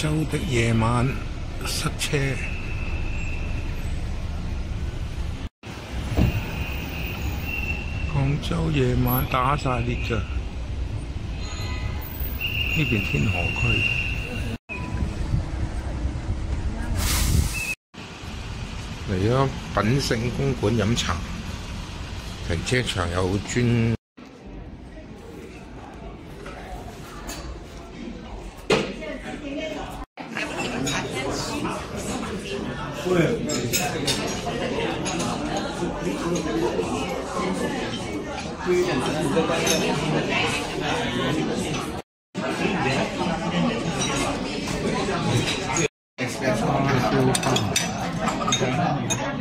州的夜晚塞車，廣州夜晚打晒列㗎，呢邊天河區。嚟咗品勝公館飲茶，停車場有專。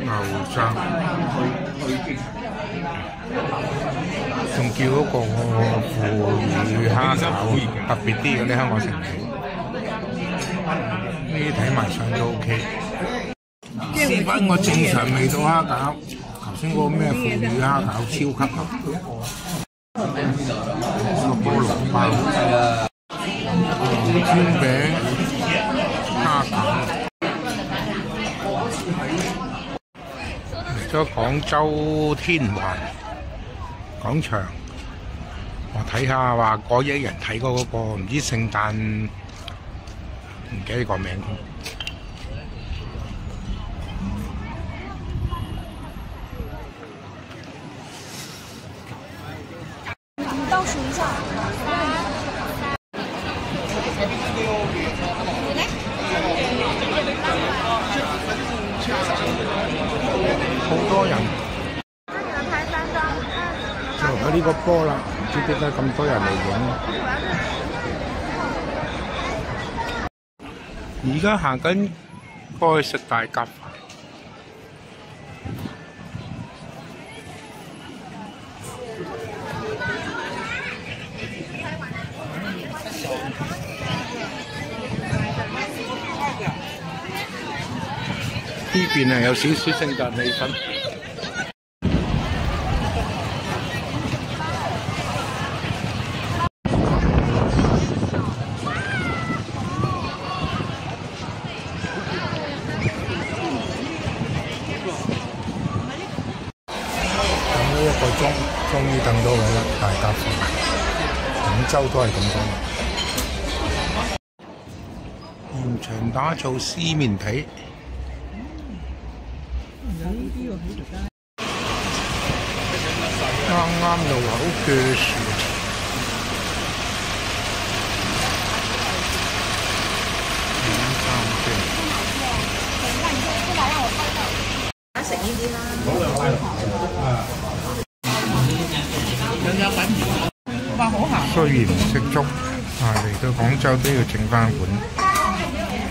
牛雜，仲叫嗰個腐乳蝦餃特別啲嘅啲香港城市，呢啲睇埋相都 OK。試翻個正常味道蝦餃，頭先嗰個咩腐乳蝦餃超級好，個菠蘿包、煎餅、蝦餃。咗廣州天環廣場，我睇下話嗰一人睇過嗰個唔知聖誕唔記得個名。倒数一下。好多人就喺呢個波啦，唔知點解咁多人嚟影。而家行緊過去食大鴿飯。呢邊係有少少聖誕氣氛。等咗1個鐘，終於等到佢啦！大鴿飯，廣州都係咁講。現場打造絲綿皮。啱啱路口鋸樹，食呢啲啦。雖然唔識捉，但係嚟到廣州都要整翻碗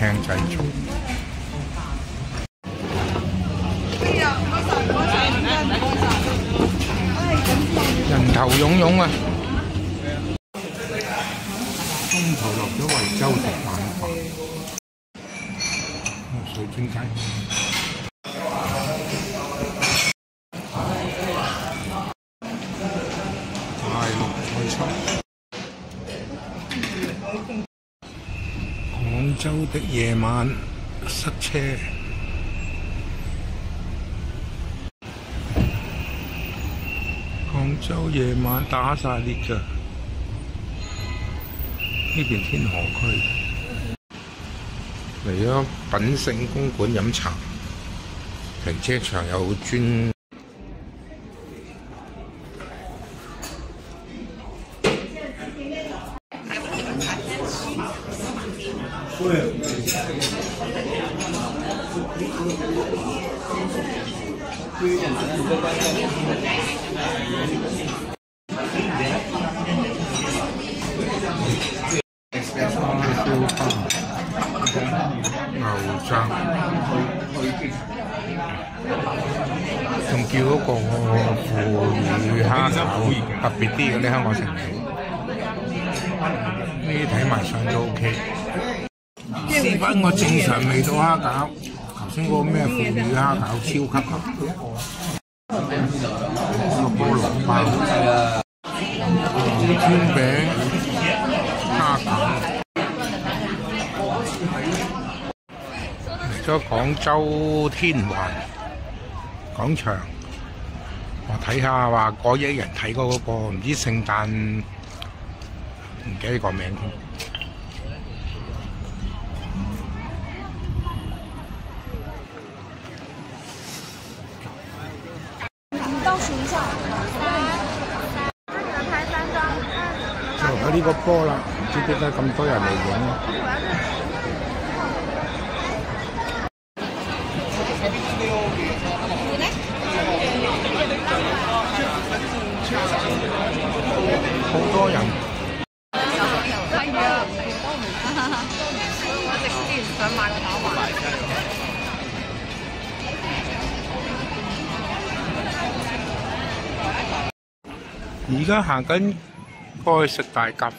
輕仔粥。人頭湧湧啊！中途落咗惠州食晚飯，水晶雞、大陸菜心。廣州的夜晚塞車。廣州夜晚打晒列㗎，呢邊天河區。嚟咗品勝公館飲茶，停車場有專。牛雜，仲叫嗰個腐乳蝦餃特別啲嘅啲香港城市，呢啲睇埋相都 OK。試翻個正常味道蝦餃，頭先嗰個咩腐乳蝦餃超級好，個菠蘿包、煎餅、蝦餃。咗廣州天環廣場，我睇下話過億人睇過嗰個唔知聖誕唔記得個名。倒数一下。就喺呢個波啦，唔知點解咁多人嚟影。好多人。係啊，我之前想買個跑馬。而家行緊過去食大鴿飯。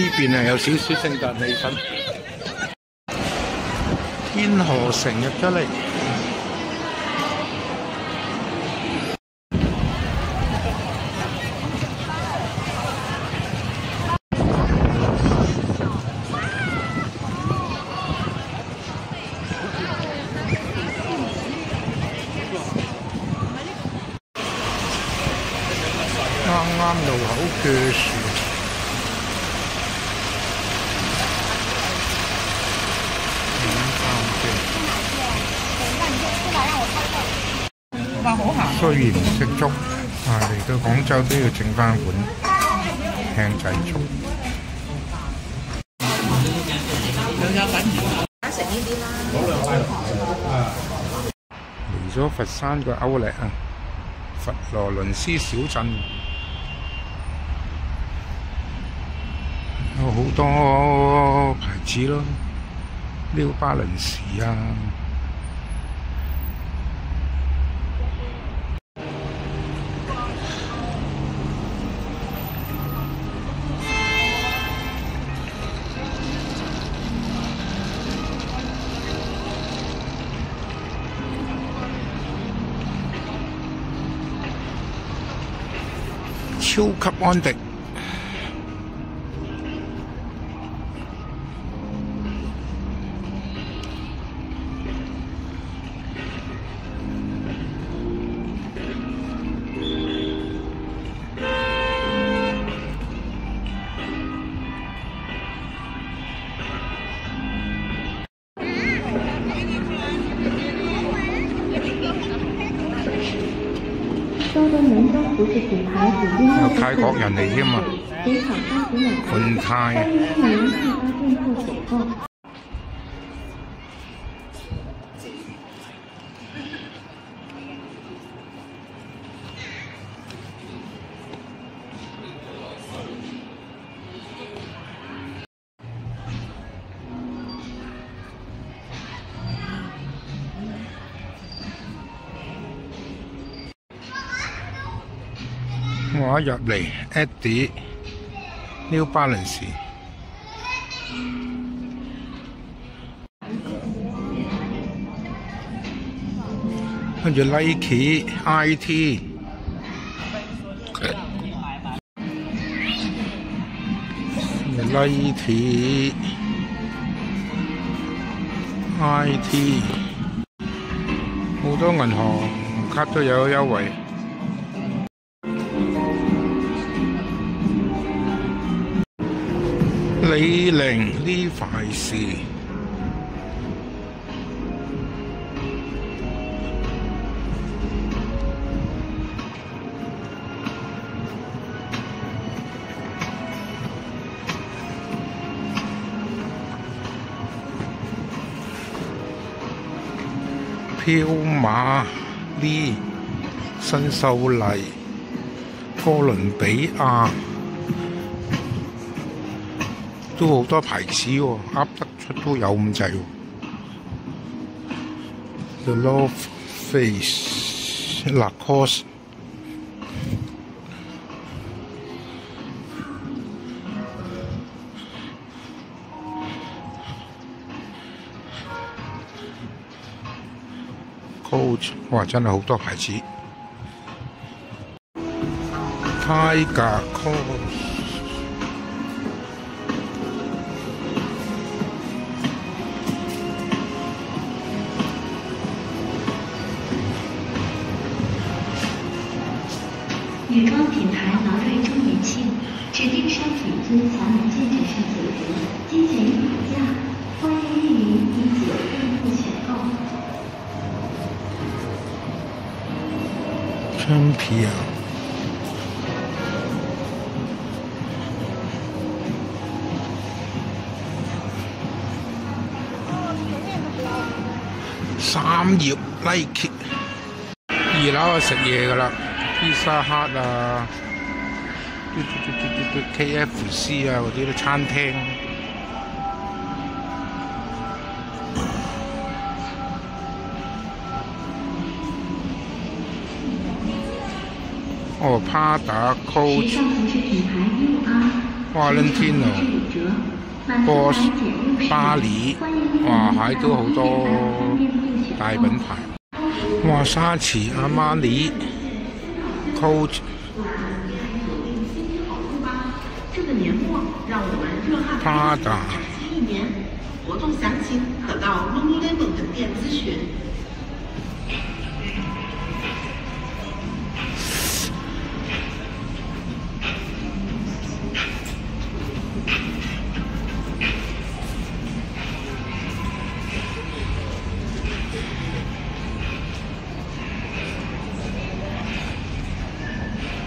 呢邊啊有少少聖誕氣氛，天河城入咗嚟。啱啱路口嘅樹。雖然唔識捉，嚟到廣州都要整翻碗輕仔粥。嚟咗佛山個歐力啊，佛羅倫斯小鎮有好多牌子咯，New Balance啊。超級安迪，有泰國人嚟添啊！雲泰。我一入嚟 Adidas New Balance， 跟住 Nike IT， Nike IT， 好多銀行卡都有優惠。李寧呢塊事，飄馬呢新秀麗，哥倫比亞。都好多牌子喎，噏得出都有咁滯喎。The North Face、Lacoste， Coach， 哇，真係好多牌子。Tiger Cross， 女装品牌劳瑞周年庆，指定商品遵小米建制上9折，精选一码价，欢迎莅临一姐店铺选购。Champion， 三葉 Nike， 2樓食嘢㗎啦。Pizza Hut 啊，KFC 啊嗰啲餐廳。哦，Prada Coach、Valentino、Boss、巴黎，哇，係都好多大品牌。哇，沙池、阿瑪尼。Coach， 这个年末，让我们热汗开启新一年。活动详情可到 Lululemon 本店咨询。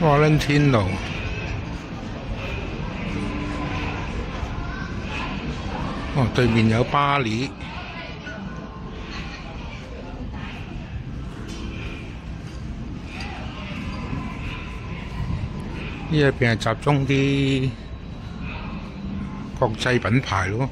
Valentino， 哦，對面有巴黎，呢一邊係集中啲國際品牌咯。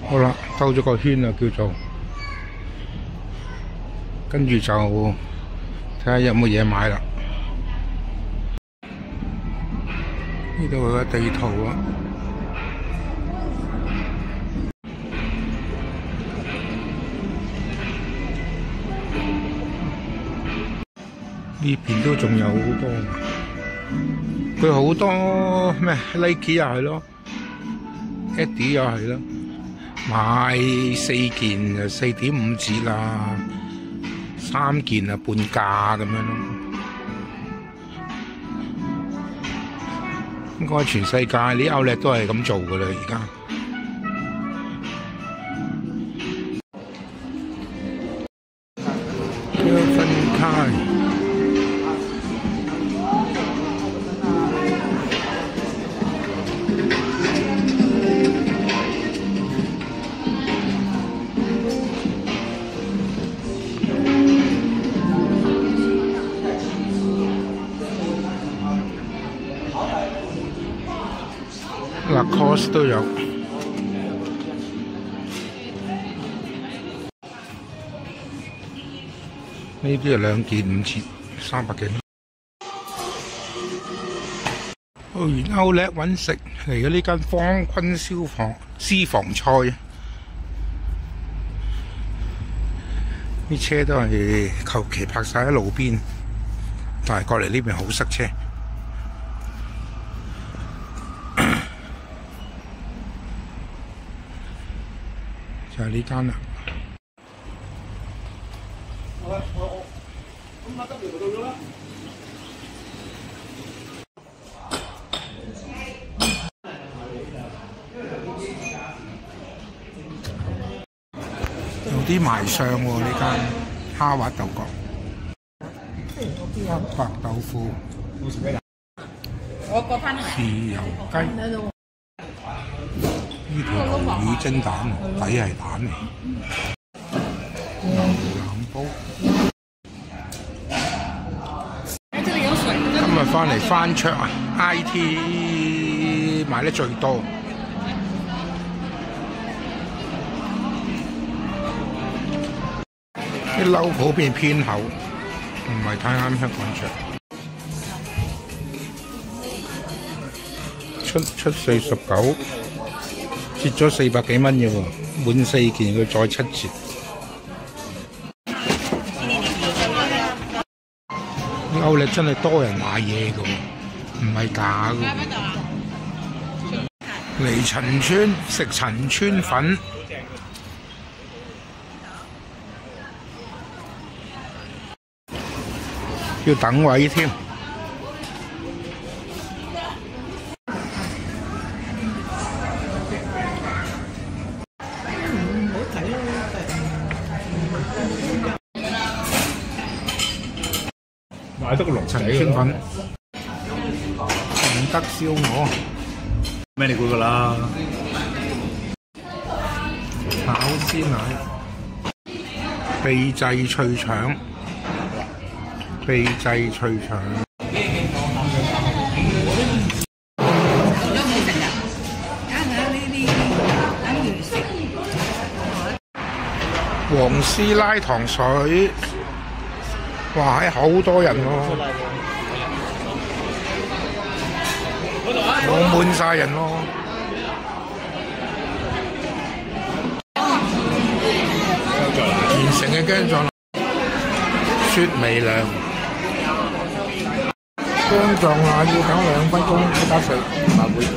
好啦，兜咗個圈啊，叫做，跟住就睇下有冇嘢買啦。呢度有個地圖啊，呢邊都仲有好多，佢好多咩 Nike 又係咯 ，Adidas 又係咯。買4件就4.5折啦，3件啊半價咁樣咯。應該全世界啲 outlet 都係咁做噶啦，而家。分開。Lacoste 都有，呢啲係2件5折，300幾蚊。去完Outlet揾食嚟嘅呢間方坤私房菜，啲車都係求其泊晒喺路邊，但係過嚟呢邊好塞車。就係呢間啦。有啲賣相喎，呢間蝦滑豆角、黑白豆腐、豉油雞。呢條牛魚蒸蛋，底係蛋嚟。牛腩煲。今日翻嚟翻桌啊 ！IT 買得最多。啲褸普遍偏厚，唔係太啱香港着。出49，折咗400幾蚊嘅喎，滿4件佢再7折。歐力真係多人買嘢嘅喎，唔係假嘅。嚟陳村食陳村粉。要等位添，買得個龍陳村粉、順德燒鵝，咩你估㗎啦？炒鮮奶、秘製脆腸。秘製脆腸，黃師奶糖水，哇！係好多人喎，冇滿晒人喎。完成嘅薑撞雪微涼。薑撞奶要等2分鐘，加水，慢會見。